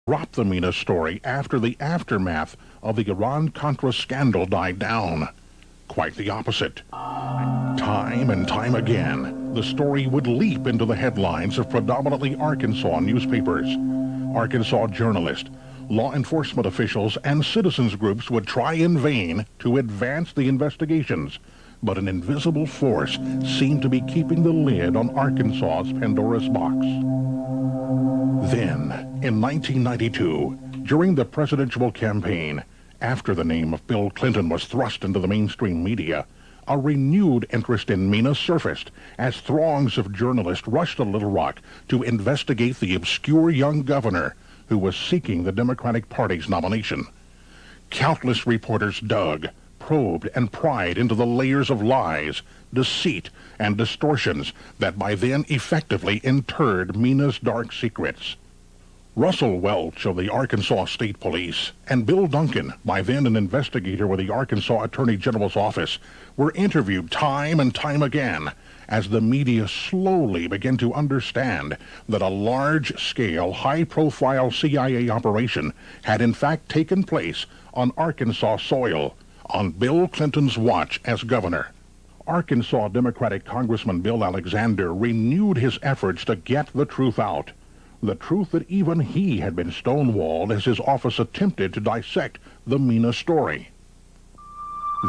dropped the Mena story after the aftermath of the Iran-Contra scandal died down. Quite the opposite. Time and time again, the story would leap into the headlines of predominantly Arkansas newspapers. Arkansas journalists, law enforcement officials, and citizens groups would try in vain to advance the investigations, but an invisible force seemed to be keeping the lid on Arkansas's Pandora's box. Then, in 1992, during the presidential campaign, after the name of Bill Clinton was thrust into the mainstream media, a renewed interest in Mena surfaced as throngs of journalists rushed to Little Rock to investigate the obscure young governor who was seeking the Democratic Party's nomination. Countless reporters dug, probed, and pried into the layers of lies, deceit, and distortions that by then effectively interred Mena's dark secrets. Russell Welch of the Arkansas State Police and Bill Duncan, by then an investigator with the Arkansas Attorney General's office, were interviewed time and time again as the media slowly began to understand that a large-scale, high-profile CIA operation had in fact taken place on Arkansas soil on Bill Clinton's watch as governor. Arkansas Democratic Congressman Bill Alexander renewed his efforts to get the truth out. The truth that even he had been stonewalled as his office attempted to dissect the Mena story.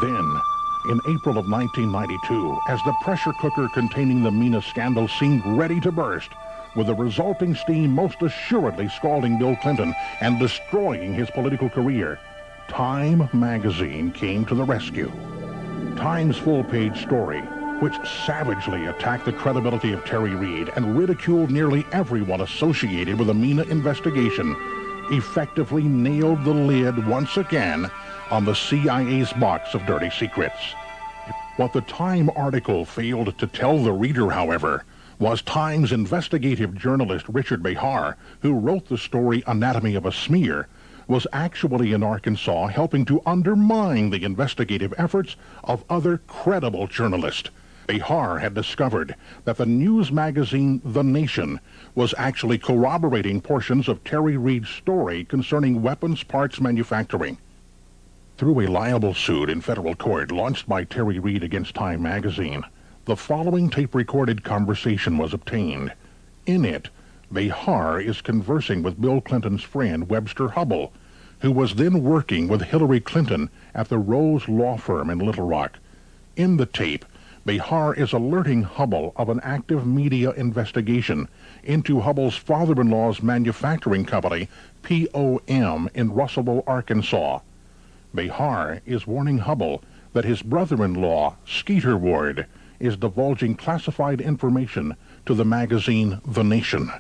Then, in April of 1992, as the pressure cooker containing the Mena scandal seemed ready to burst, with the resulting steam most assuredly scalding Bill Clinton and destroying his political career, Time magazine came to the rescue. Time's full-page story, which savagely attacked the credibility of Terry Reid and ridiculed nearly everyone associated with the Mena investigation, effectively nailed the lid once again on the CIA's box of dirty secrets. What the Time article failed to tell the reader, however, was Time's investigative journalist Richard Behar, who wrote the story Anatomy of a Smear, was actually in Arkansas helping to undermine the investigative efforts of other credible journalists. Behar had discovered that the news magazine The Nation was actually corroborating portions of Terry Reid's story concerning weapons parts manufacturing. Through a liable suit in federal court launched by Terry Reid against Time magazine, the following tape-recorded conversation was obtained. In it, Behar is conversing with Bill Clinton's friend Webster Hubbell, who was then working with Hillary Clinton at the Rose Law Firm in Little Rock. In the tape, Behar is alerting Hubbell of an active media investigation into Hubbell's father-in-law's manufacturing company, POM, in Russellville, Arkansas. Behar is warning Hubbell that his brother-in-law, Skeeter Ward, is divulging classified information to the magazine The Nation.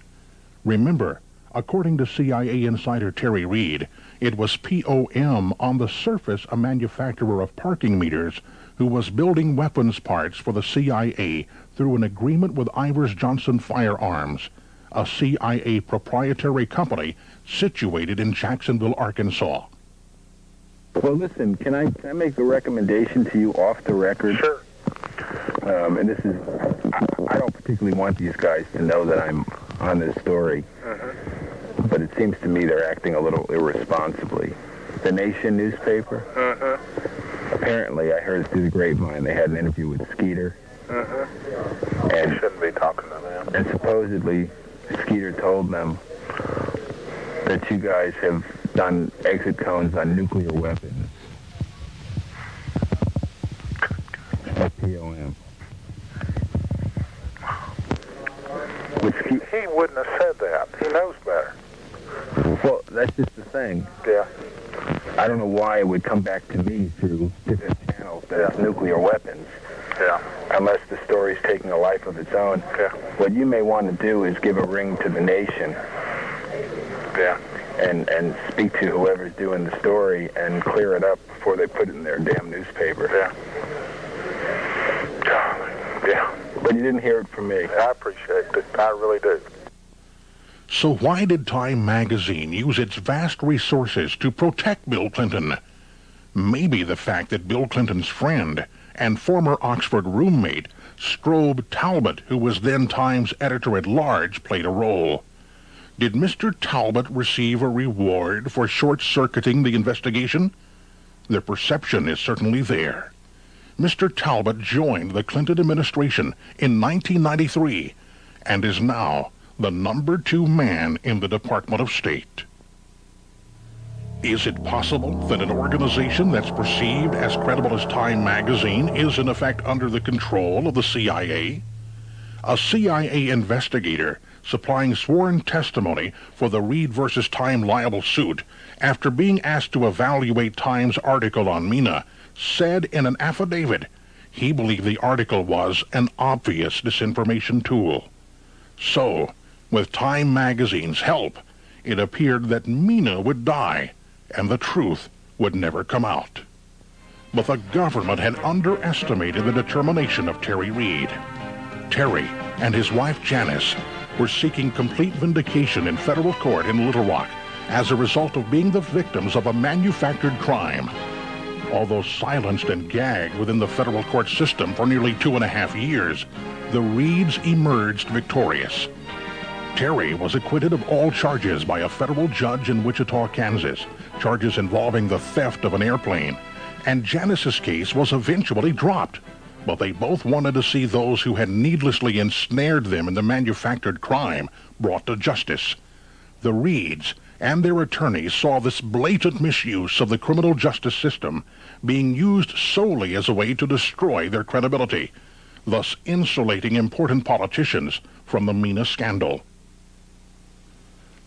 Remember, according to CIA insider Terry Reid, it was POM, on the surface a manufacturer of parking meters, who was building weapons parts for the CIA through an agreement with Ivers Johnson Firearms, a CIA proprietary company situated in Jacksonville, Arkansas. Well, listen, can I make a recommendation to you off the record? Sure. And this is, I don't particularly want these guys to know that I'm on this story, but it seems to me they're acting a little irresponsibly. The Nation newspaper, apparently I heard through the grapevine they had an interview with Skeeter. And You shouldn't be talking to them. And supposedly Skeeter told them that you guys have done exit cones on nuclear weapons. At POM. He wouldn't have said that. He knows better. Well, that's just the thing. Yeah. I don't know why it would come back to me through different channels that it's nuclear weapons. Yeah. Unless the story's taking a life of its own. Yeah. What you may want to do is give a ring to the Nation. Yeah. And speak to whoever's doing the story and clear it up before they put it in their damn newspaper. Yeah. Yeah. But you didn't hear it from me. I appreciate it. I really do. So why did Time magazine use its vast resources to protect Bill Clinton? Maybe the fact that Bill Clinton's friend and former Oxford roommate, Strobe Talbot, who was then Time's editor-at-large, played a role. Did Mr. Talbot receive a reward for short-circuiting the investigation? The perception is certainly there. Mr. Talbot joined the Clinton administration in 1993 and is now the number 2 man in the Department of State. Is it possible that an organization that's perceived as credible as Time magazine is in effect under the control of the CIA? A CIA investigator supplying sworn testimony for the Reed versus Time libel suit after being asked to evaluate Time's article on Mena said in an affidavit he believed the article was an obvious disinformation tool. So, with Time magazine's help, it appeared that Mena would die and the truth would never come out. But the government had underestimated the determination of Terry Reed. Terry and his wife Janice were seeking complete vindication in federal court in Little Rock as a result of being the victims of a manufactured crime. Although silenced and gagged within the federal court system for nearly 2.5 years, the Reeds emerged victorious. Terry was acquitted of all charges by a federal judge in Wichita, Kansas, charges involving the theft of an airplane, and Janice's case was eventually dropped. But they both wanted to see those who had needlessly ensnared them in the manufactured crime brought to justice. The Reeds and their attorneys saw this blatant misuse of the criminal justice system being used solely as a way to destroy their credibility, thus insulating important politicians from the Mena scandal.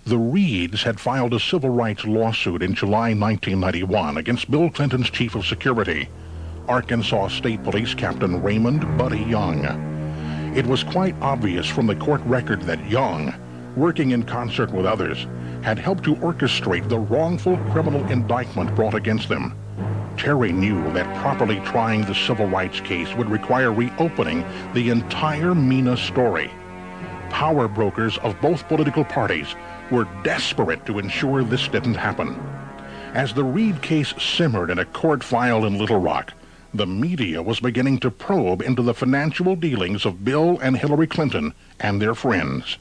The Reeds had filed a civil rights lawsuit in July 1991 against Bill Clinton's chief of security, Arkansas State Police Captain Raymond Buddy Young. It was quite obvious from the court record that Young, working in concert with others, had helped to orchestrate the wrongful criminal indictment brought against them. Terry knew that properly trying the civil rights case would require reopening the entire Mena story. Power brokers of both political parties were desperate to ensure this didn't happen. As the Reed case simmered in a court file in Little Rock, the media was beginning to probe into the financial dealings of Bill and Hillary Clinton and their friends.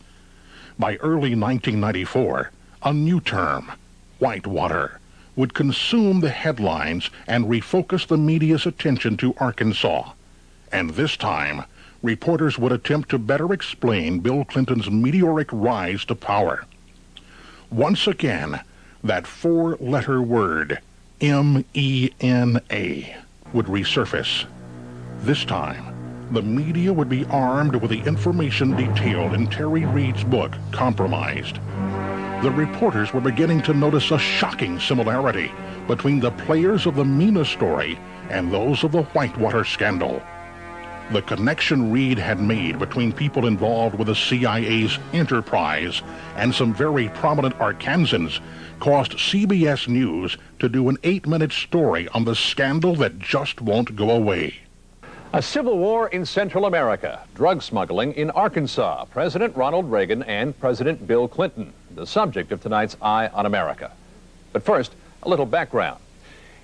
By early 1994, a new term, whitewater, would consume the headlines and refocus the media's attention to Arkansas. And this time, reporters would attempt to better explain Bill Clinton's meteoric rise to power. Once again, that 4-letter word, M-E-N-A, would resurface. This time, the media would be armed with the information detailed in Terry Reed's book, Compromised. The reporters were beginning to notice a shocking similarity between the players of the Mena story and those of the Whitewater scandal. The connection Reed had made between people involved with the CIA's enterprise and some very prominent Arkansans caused CBS News to do an 8-minute story on the scandal that just won't go away. A civil war in Central America, drug smuggling in Arkansas, President Ronald Reagan and President Bill Clinton, the subject of tonight's Eye on America. But first, a little background.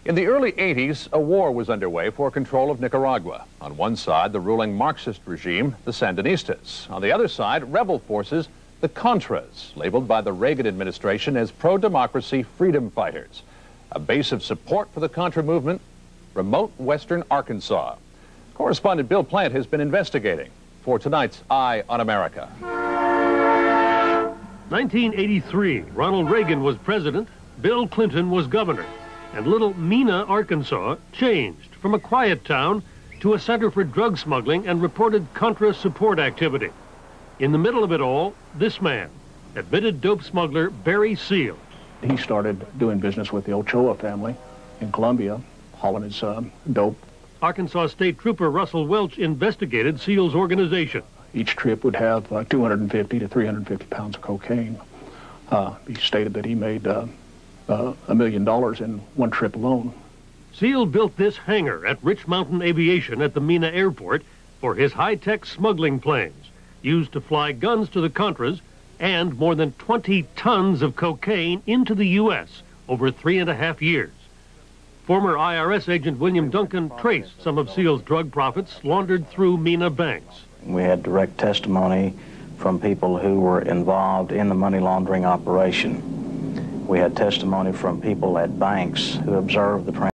In the early 80s, a war was underway for control of Nicaragua. On one side, the ruling Marxist regime, the Sandinistas. On the other side, rebel forces, the Contras, labeled by the Reagan administration as pro-democracy freedom fighters. A base of support for the Contra movement, remote western Arkansas. Correspondent Bill Plant has been investigating for tonight's Eye on America. 1983, Ronald Reagan was president, Bill Clinton was governor, and little Mena, Arkansas, changed from a quiet town to a center for drug smuggling and reported Contra support activity. In the middle of it all, this man, admitted dope smuggler Barry Seal. He started doing business with the Ochoa family in Colombia, hauling his dope. Arkansas State Trooper Russell Welch investigated Seal's organization. Each trip would have 250 to 350 pounds of cocaine. He stated that he made $1 million in one trip alone. Seal built this hangar at Rich Mountain Aviation at the Mena Airport for his high-tech smuggling planes, used to fly guns to the Contras and more than 20 tons of cocaine into the U.S. over 3.5 years. Former IRS agent William Duncan traced some of Seal's drug profits laundered through Mena banks. We had direct testimony from people who were involved in the money laundering operation. We had testimony from people at banks who observed the